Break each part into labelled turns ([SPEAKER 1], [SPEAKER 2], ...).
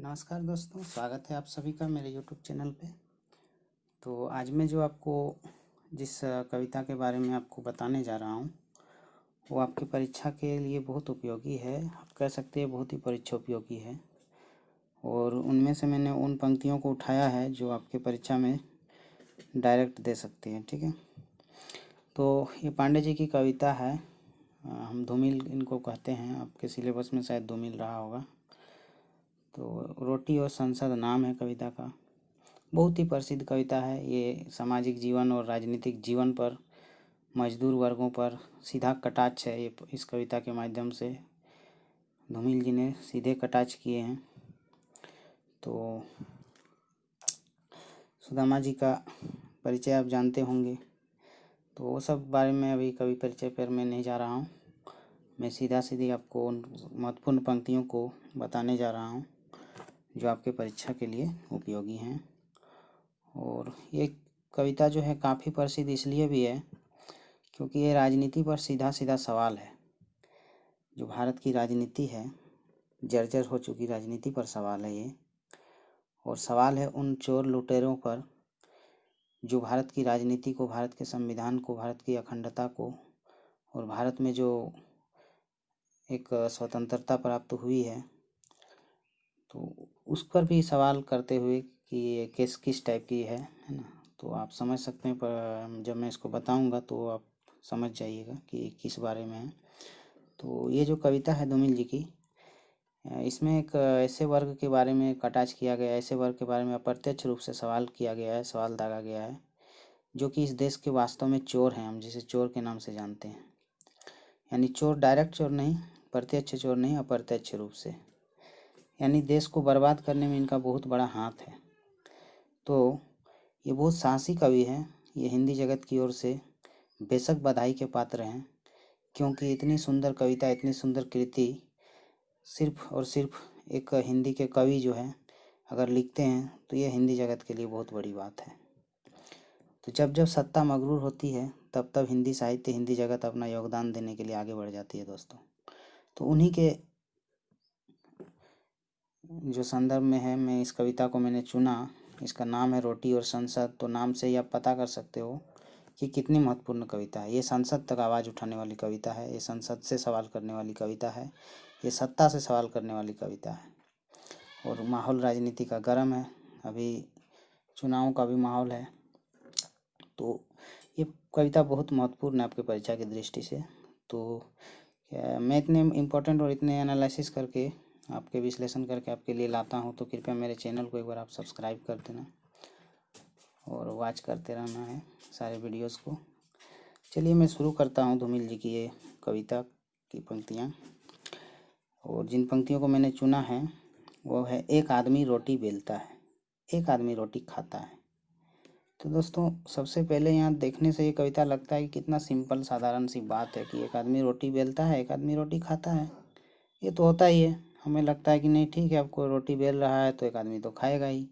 [SPEAKER 1] नमस्कार दोस्तों, स्वागत है आप सभी का मेरे यूट्यूब चैनल पे। तो आज मैं जो आपको जिस कविता के बारे में आपको बताने जा रहा हूँ वो आपकी परीक्षा के लिए बहुत उपयोगी है। आप कह सकते हैं बहुत ही परीक्षा उपयोगी है। और उनमें से मैंने उन पंक्तियों को उठाया है जो आपके परीक्षा में डायरेक्ट दे सकती हैं। ठीक है, तो ये पांडे जी की कविता है। हम धूमिल इनको कहते हैं, आपके सिलेबस में शायद धूमिल रहा होगा। तो रोटी और संसद नाम है कविता का। बहुत ही प्रसिद्ध कविता है। ये सामाजिक जीवन और राजनीतिक जीवन पर, मजदूर वर्गों पर सीधा कटाक्ष है। ये इस कविता के माध्यम से धूमिल जी ने सीधे कटाक्ष किए हैं। तो सुदामा जी का परिचय आप जानते होंगे, तो वो सब बारे में अभी कवि परिचय पर मैं नहीं जा रहा हूँ। मैं सीधा सीधी आपको उन महत्वपूर्ण पंक्तियों को बताने जा रहा हूँ जो आपके परीक्षा के लिए उपयोगी हैं। और ये कविता जो है काफ़ी प्रसिद्ध इसलिए भी है क्योंकि ये राजनीति पर सीधा सीधा सवाल है। जो भारत की राजनीति है, जर्जर हो चुकी राजनीति पर सवाल है ये। और सवाल है उन चोर लुटेरों पर जो भारत की राजनीति को, भारत के संविधान को, भारत की अखंडता को और भारत में जो एक स्वतंत्रता प्राप्त हुई है तो उस पर भी सवाल करते हुए कि ये किस टाइप की है ना। तो आप समझ सकते हैं, पर जब मैं इसको बताऊंगा तो आप समझ जाइएगा कि किस बारे में है। तो ये जो कविता है धूमिल जी की, इसमें एक ऐसे वर्ग के बारे में कटाक्ष किया गया है, ऐसे वर्ग के बारे में अप्रत्यक्ष रूप से सवाल किया गया है, सवाल दागा गया है, जो कि इस देश के वास्तव में चोर हैं। हम जिसे चोर के नाम से जानते हैं, यानी चोर डायरेक्ट चोर नहीं, प्रत्यक्ष चोर नहीं, अप्रत्यक्ष रूप से, यानी देश को बर्बाद करने में इनका बहुत बड़ा हाथ है। तो ये बहुत साहसी कवि हैं। ये हिंदी जगत की ओर से बेशक बधाई के पात्र हैं, क्योंकि इतनी सुंदर कविता, इतनी सुंदर कृति सिर्फ और सिर्फ एक हिंदी के कवि जो है अगर लिखते हैं तो ये हिंदी जगत के लिए बहुत बड़ी बात है। तो जब जब सत्ता मगरूर होती है तब तब हिंदी साहित्य, हिंदी जगत अपना योगदान देने के लिए आगे बढ़ जाती है दोस्तों। तो उन्हीं के जो संदर्भ में है, मैं इस कविता को मैंने चुना। इसका नाम है रोटी और संसद। तो नाम से ही आप पता कर सकते हो कि कितनी महत्वपूर्ण कविता है। ये संसद तक आवाज़ उठाने वाली कविता है, ये संसद से सवाल करने वाली कविता है, ये सत्ता से सवाल करने वाली कविता है। और माहौल राजनीति का गर्म है, अभी चुनाव का भी माहौल है। तो ये कविता बहुत महत्वपूर्ण है आपके परीक्षा की दृष्टि से। तो मैं इतने इम्पोर्टेंट और इतने एनालिसिस करके, आपके विश्लेषण करके आपके लिए लाता हूँ, तो कृपया मेरे चैनल को एक बार आप सब्सक्राइब कर देना और वॉच करते रहना है सारे वीडियोस को। चलिए मैं शुरू करता हूँ धूमिल जी की ये कविता की पंक्तियाँ। और जिन पंक्तियों को मैंने चुना है वो है, एक आदमी रोटी बेलता है, एक आदमी रोटी खाता है। तो दोस्तों सबसे पहले यहाँ देखने से ये कविता लगता है कि कितना सिंपल साधारण सी बात है कि एक आदमी रोटी बेलता है, एक आदमी रोटी खाता है। ये तो होता ही है। हमें लगता है कि नहीं ठीक है, आपको रोटी बेल रहा है तो एक आदमी तो खाएगा ही,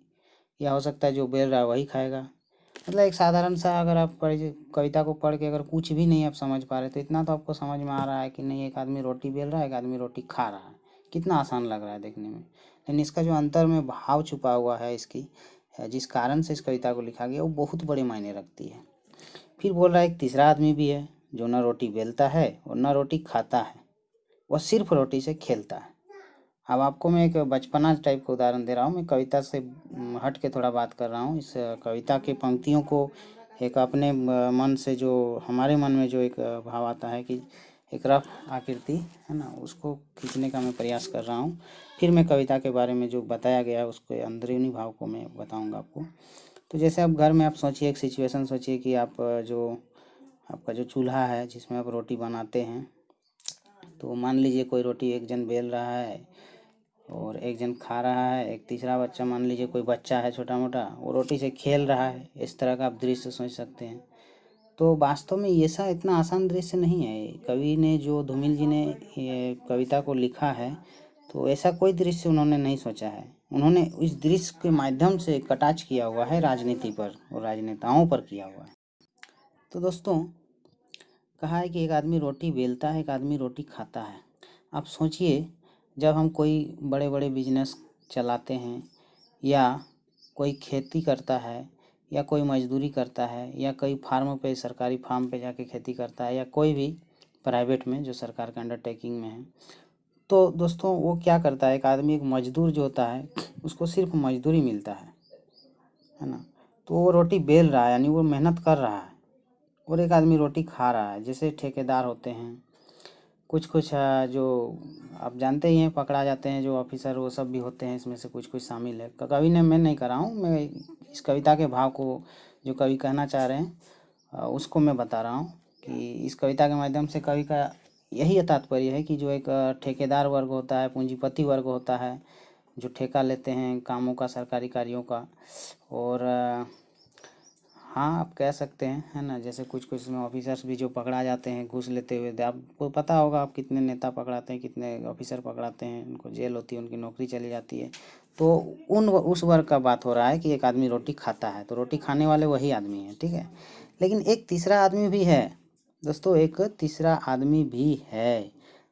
[SPEAKER 1] या हो सकता है जो बेल रहा है वही खाएगा। मतलब एक साधारण सा, अगर आप कविता को पढ़ के अगर कुछ भी नहीं आप समझ पा रहे तो इतना तो आपको समझ में आ रहा है कि नहीं, एक आदमी रोटी बेल रहा है, एक आदमी रोटी खा रहा है। कितना आसान लग रहा है देखने में, लेकिन इसका जो अंतर में भाव छुपा हुआ है, इसकी जिस कारण से इस कविता को लिखा गया वो बहुत बड़े मायने रखती है। फिर बोल रहा है एक तीसरा आदमी भी है जो ना रोटी बेलता है और ना रोटी खाता है, वह सिर्फ रोटी से खेलता है। अब आपको मैं एक बचपना टाइप का उदाहरण दे रहा हूँ। मैं कविता से हट के थोड़ा बात कर रहा हूँ। इस कविता के पंक्तियों को एक अपने मन से, जो हमारे मन में जो एक भाव आता है कि एक रफ आकृति है ना, उसको खींचने का मैं प्रयास कर रहा हूँ। फिर मैं कविता के बारे में जो बताया गया है उसके अंदरूनी भाव को मैं बताऊँगा आपको। तो जैसे आप घर में आप सोचिए, एक सिचुएशन सोचिए कि आप जो आपका जो चूल्हा है जिसमें आप रोटी बनाते हैं, तो मान लीजिए कोई रोटी एक जन बेल रहा है और एक जन खा रहा है, एक तीसरा बच्चा, मान लीजिए कोई बच्चा है छोटा मोटा, वो रोटी से खेल रहा है। इस तरह का आप दृश्य सोच सकते हैं। तो वास्तव में ये सा इतना आसान दृश्य नहीं है। कवि ने, जो धूमिल जी ने ये कविता को लिखा है, तो ऐसा कोई दृश्य उन्होंने नहीं सोचा है। उन्होंने इस दृश्य के माध्यम से कटाक्ष किया हुआ है राजनीति पर और राजनेताओं पर किया हुआ है। तो दोस्तों कहा है कि एक आदमी रोटी बेलता है, एक आदमी रोटी खाता है। आप सोचिए, जब हम कोई बड़े बड़े बिजनेस चलाते हैं, या कोई खेती करता है, या कोई मजदूरी करता है, या कोई फार्म पे, सरकारी फार्म पे जाके खेती करता है, या कोई भी प्राइवेट में जो सरकार के अंडरटेकिंग में है, तो दोस्तों वो क्या करता है, एक आदमी, एक मजदूर जो होता है, उसको सिर्फ मजदूरी मिलता है ना। तो वो रोटी बेल रहा है, यानी वो मेहनत कर रहा है, और एक आदमी रोटी खा रहा है। जैसे ठेकेदार होते हैं, कुछ कुछ जो आप जानते ही हैं, पकड़ा जाते हैं जो ऑफिसर, वो सब भी होते हैं, इसमें से कुछ कुछ शामिल है। कवि ने, मैं नहीं कर रहा हूँ, मैं इस कविता के भाव को, जो कवि कहना चाह रहे हैं उसको मैं बता रहा हूँ कि इस कविता के माध्यम से कवि का यही तात्पर्य है कि जो एक ठेकेदार वर्ग होता है, पूंजीपति वर्ग होता है, जो ठेका लेते हैं कामों का, सरकारी कार्यों का, और हाँ आप कह सकते हैं, है ना। जैसे कुछ कुछ इसमें ऑफिसर्स भी जो पकड़ा जाते हैं घूस लेते हुए, आपको पता होगा आप कितने नेता पकड़ाते हैं, कितने ऑफिसर पकड़ाते हैं, उनको जेल होती है, उनकी नौकरी चली जाती है। तो उस वर्ग का बात हो रहा है कि एक आदमी रोटी खाता है, तो रोटी खाने वाले वही आदमी हैं, ठीक है। लेकिन एक तीसरा आदमी भी है दोस्तों, एक तीसरा आदमी भी है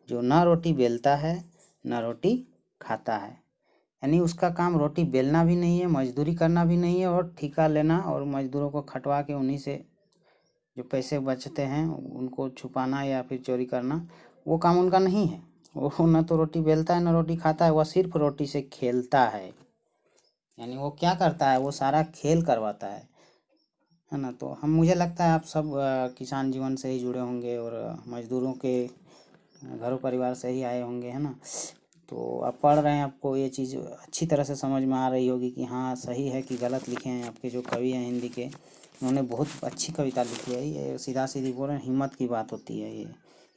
[SPEAKER 1] जो ना रोटी बेलता है, ना रोटी खाता है। यानी उसका काम रोटी बेलना भी नहीं है, मजदूरी करना भी नहीं है, और ठेका लेना और मजदूरों को खटवा के उन्हीं से जो पैसे बचते हैं उनको छुपाना या फिर चोरी करना, वो काम उनका नहीं है। वो ना तो रोटी बेलता है, ना रोटी खाता है, वह सिर्फ रोटी से खेलता है। यानी वो क्या करता है, वो सारा खेल करवाता है ना। तो मुझे लगता है आप सब किसान जीवन से ही जुड़े होंगे, और मजदूरों के घरों परिवार से ही आए होंगे, है ना। तो आप पढ़ रहे हैं, आपको ये चीज़ अच्छी तरह से समझ में आ रही होगी कि हाँ सही है कि गलत लिखे हैं आपके जो कवि हैं हिंदी के, उन्होंने बहुत अच्छी कविता लिखी है। ये सीधा सीधी बोल रहे हैं, हिम्मत की बात होती है ये।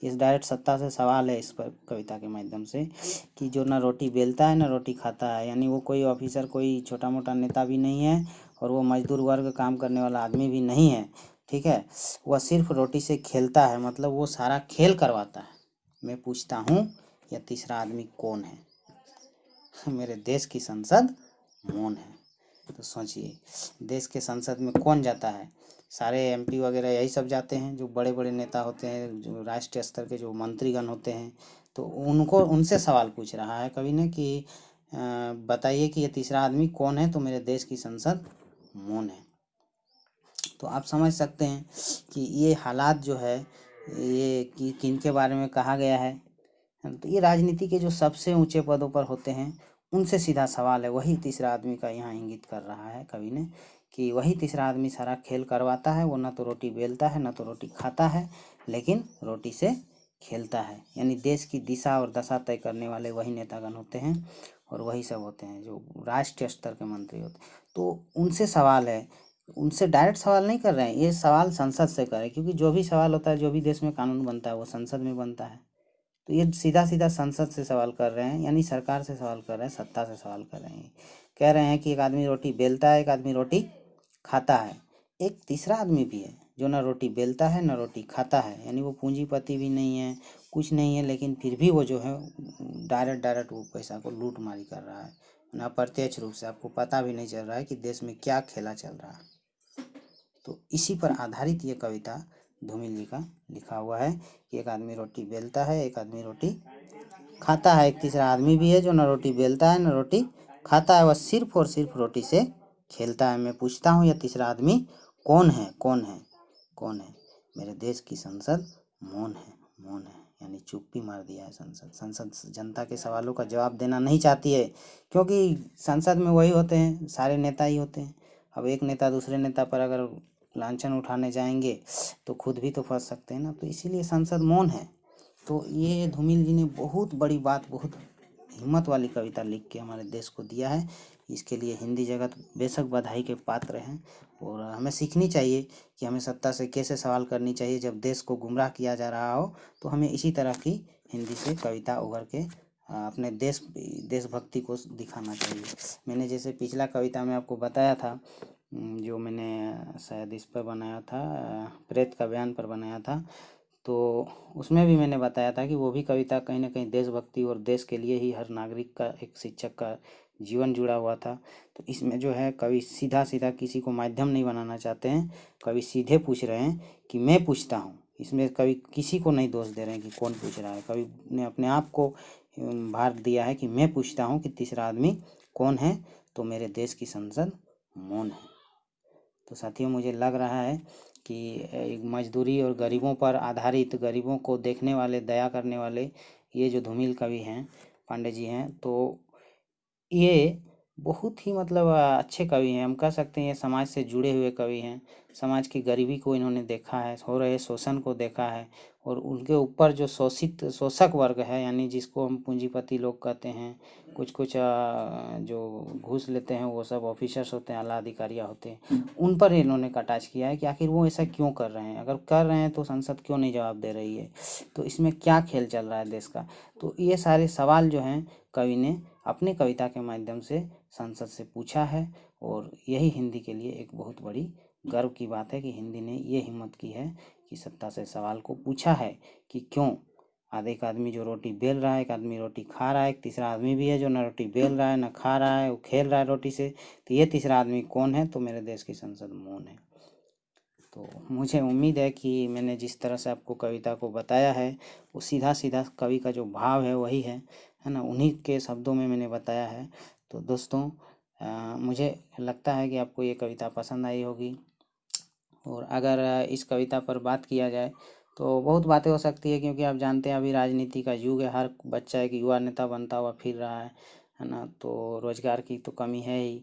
[SPEAKER 1] इस डायरेक्ट सत्ता से सवाल है इस पर कविता के माध्यम से, कि जो ना रोटी बेलता है ना रोटी खाता है, यानी वो कोई ऑफिसर, कोई छोटा मोटा नेता भी नहीं है, और वो मजदूर वर्ग काम करने वाला आदमी भी नहीं है, ठीक है। वह सिर्फ रोटी से खेलता है, मतलब वो सारा खेल करवाता है। मैं पूछता हूँ, यह तीसरा आदमी कौन है? मेरे देश की संसद मौन है। तो सोचिए, देश के संसद में कौन जाता है? सारे एमपी वगैरह यही सब जाते हैं, जो बड़े बड़े नेता होते हैं, जो राष्ट्रीय स्तर के जो मंत्रीगण होते हैं। तो उनको, उनसे सवाल पूछ रहा है कवि ने कि बताइए कि ये तीसरा आदमी कौन है? तो मेरे देश की संसद मौन है। तो आप समझ सकते हैं कि ये हालात जो है, ये कि किन के बारे में कहा गया है। तो ये राजनीति के जो सबसे ऊंचे पदों पर होते हैं उनसे सीधा सवाल है। वही तीसरा आदमी का यहाँ इंगित कर रहा है कवि ने, कि वही तीसरा आदमी सारा खेल करवाता है। वो ना तो रोटी बेलता है, ना तो रोटी खाता है, लेकिन रोटी से खेलता है। यानी देश की दिशा और दशा तय करने वाले वही नेतागण होते हैं, और वही सब होते हैं जो राष्ट्रीय स्तर के मंत्री होते हैं। तो उनसे सवाल है, उनसे डायरेक्ट सवाल नहीं कर रहे हैं, ये सवाल संसद से करें, क्योंकि जो भी सवाल होता है, जो भी देश में कानून बनता है, वो संसद में बनता है। तो ये सीधा सीधा संसद से सवाल कर रहे हैं, यानी सरकार से सवाल कर रहे हैं, सत्ता से सवाल कर रहे हैं। कह रहे हैं कि एक आदमी रोटी बेलता है, एक आदमी रोटी खाता है, एक तीसरा आदमी भी है जो ना रोटी बेलता है ना रोटी खाता है। यानी वो पूंजीपति भी नहीं है, कुछ नहीं है, लेकिन फिर भी वो जो है डायरेक्ट वो पैसा को लूट मारी कर रहा है ना, प्रत्यक्ष रूप से। आपको पता भी नहीं चल रहा है कि देश में क्या खेला चल रहा है। तो इसी पर आधारित ये कविता धूमिल जी का लिखा हुआ है कि एक आदमी रोटी बेलता है, एक आदमी रोटी खाता है, एक तीसरा आदमी भी है जो न रोटी बेलता है न रोटी खाता है, वह सिर्फ और सिर्फ रोटी से खेलता है। मैं पूछता हूँ, यह तीसरा आदमी कौन है? कौन है? कौन है? मेरे देश की संसद मौन है, मौन है, यानी चुप्पी मार दिया है संसद। संसद जनता के सवालों का जवाब देना नहीं चाहती है, क्योंकि संसद में वही होते हैं, सारे नेता ही होते हैं। अब एक नेता दूसरे नेता पर अगर लांछन उठाने जाएंगे तो खुद भी तो फंस सकते हैं ना। तो इसीलिए संसद मौन है। तो ये धूमिल जी ने बहुत बड़ी बात, बहुत हिम्मत वाली कविता लिख के हमारे देश को दिया है। इसके लिए हिंदी जगत बेशक बधाई के पात्र हैं, और हमें सीखनी चाहिए कि हमें सत्ता से कैसे सवाल करनी चाहिए। जब देश को गुमराह किया जा रहा हो तो हमें इसी तरह की हिंदी से कविता उभर के अपने देशभक्ति को दिखाना चाहिए। मैंने जैसे पिछला कविता में आपको बताया था, जो मैंने शायद इस पर बनाया था, प्रेत का बयान पर बनाया था, तो उसमें भी मैंने बताया था कि वो भी कविता कहीं ना कहीं देशभक्ति और देश के लिए ही, हर नागरिक का, एक शिक्षक का जीवन जुड़ा हुआ था। तो इसमें जो है कवि सीधा सीधा किसी को माध्यम नहीं बनाना चाहते हैं, कवि सीधे पूछ रहे हैं कि मैं पूछता हूँ। इसमें कवि किसी को नहीं दोष दे रहे हैं कि कौन पूछ रहा है। कवि ने अपने आप को भार दिया है कि मैं पूछता हूँ कि तीसरा आदमी कौन है, तो मेरे देश की संसद मौन है। तो साथियों, मुझे लग रहा है कि एक मजदूरी और गरीबों पर आधारित, गरीबों को देखने वाले, दया करने वाले ये जो धूमिल कवि हैं, पांडे जी हैं, तो ये बहुत ही मतलब अच्छे कवि हैं। हम कह सकते हैं ये समाज से जुड़े हुए कवि हैं। समाज की गरीबी को इन्होंने देखा है, हो रहे शोषण को देखा है, और उनके ऊपर जो शोषक वर्ग है, यानी जिसको हम पूंजीपति लोग कहते हैं, कुछ कुछ जो घूस लेते हैं, वो सब ऑफिसर्स होते हैं, आला अधिकारियाँ होते हैं, उन पर इन्होंने कटाक्ष किया है कि आखिर वो ऐसा क्यों कर रहे हैं, अगर कर रहे हैं तो संसद क्यों नहीं जवाब दे रही है, तो इसमें क्या खेल चल रहा है देश का। तो ये सारे सवाल जो हैं कवि ने अपनी कविता के माध्यम से संसद से पूछा है, और यही हिंदी के लिए एक बहुत बड़ी गर्व की बात है कि हिंदी ने ये हिम्मत की है कि सत्ता से सवाल को पूछा है कि क्यों एक आदमी जो रोटी बेल रहा है, एक आदमी रोटी खा रहा है, एक तीसरा आदमी भी है जो ना रोटी बेल रहा है ना खा रहा है, वो खेल रहा है रोटी से, तो ये तीसरा आदमी कौन है, तो मेरे देश की संसद मौन है। तो मुझे उम्मीद है कि मैंने जिस तरह से आपको कविता को बताया है, वो सीधा सीधा कवि का जो भाव है वही है ना, उन्हीं के शब्दों में मैंने बताया है। तो दोस्तों, मुझे लगता है कि आपको ये कविता पसंद आई होगी, और अगर इस कविता पर बात किया जाए तो बहुत बातें हो सकती है, क्योंकि आप जानते हैं अभी राजनीति का युग है, हर बच्चा एक युवा नेता बनता हुआ फिर रहा है ना, तो रोजगार की तो कमी है ही।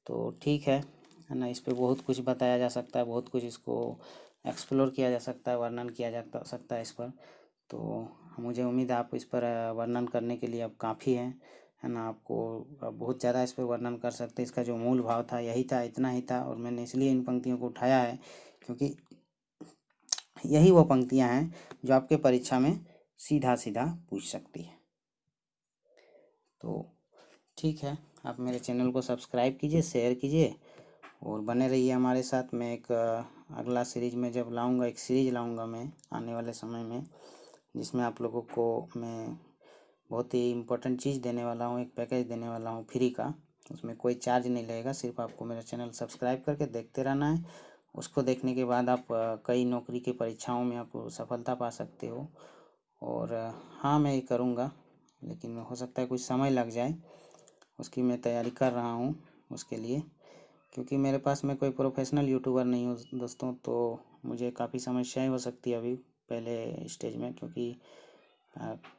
[SPEAKER 1] तो ठीक है ना, इस पे बहुत कुछ बताया जा सकता है, बहुत कुछ इसको एक्सप्लोर किया जा सकता है, वर्णन किया जा सकता है इस पर। तो मुझे उम्मीद है आप इस पर वर्णन करने के लिए अब काफ़ी है ना, आपको अब बहुत ज़्यादा इस पर वर्णन कर सकते हैं। इसका जो मूल भाव था यही था, इतना ही था, और मैंने इसलिए इन पंक्तियों को उठाया है क्योंकि यही वो पंक्तियां हैं जो आपके परीक्षा में सीधा सीधा पूछ सकती है। तो ठीक है, आप मेरे चैनल को सब्सक्राइब कीजिए, शेयर कीजिए, और बने रहिए हमारे साथ। मैं एक अगला सीरीज में जब लाऊंगा, एक सीरीज लाऊंगा मैं आने वाले समय में, जिसमें आप लोगों को मैं बहुत ही इम्पोर्टेंट चीज़ देने वाला हूँ, एक पैकेज देने वाला हूँ फ्री का। उसमें कोई चार्ज नहीं लगेगा, सिर्फ आपको मेरा चैनल सब्सक्राइब करके देखते रहना है। उसको देखने के बाद आप कई नौकरी की परीक्षाओं में आप सफलता पा सकते हो। और हाँ, मैं ये करूँगा, लेकिन हो सकता है कुछ समय लग जाए, उसकी मैं तैयारी कर रहा हूँ उसके लिए, क्योंकि मेरे पास मैं कोई प्रोफेशनल यूट्यूबर नहीं हूँ दोस्तों, तो मुझे काफ़ी समस्याएं हो सकती है अभी पहले स्टेज में, क्योंकि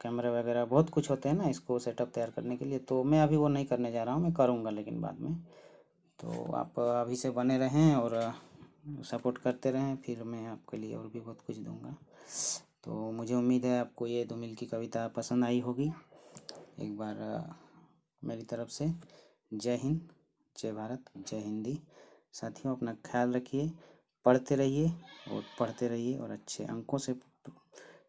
[SPEAKER 1] कैमरा वगैरह बहुत कुछ होते हैं ना इसको सेटअप तैयार करने के लिए। तो मैं अभी वो नहीं करने जा रहा हूँ, मैं करूँगा लेकिन बाद में। तो आप अभी से बने रहें और सपोर्ट करते रहें, फिर मैं आपके लिए और भी बहुत कुछ दूंगा। तो मुझे उम्मीद है आपको ये धूमिल की कविता पसंद आई होगी। एक बार मेरी तरफ से जय हिंद, जय भारत, जय हिंदी। साथियों, अपना ख्याल रखिए, पढ़ते रहिए और पढ़ते रहिए, और अच्छे अंकों से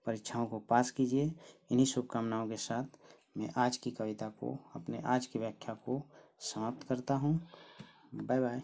[SPEAKER 1] परीक्षाओं को पास कीजिए। इन्हीं शुभकामनाओं के साथ मैं आज की कविता को, अपने आज की व्याख्या को समाप्त करता हूँ। Bye bye.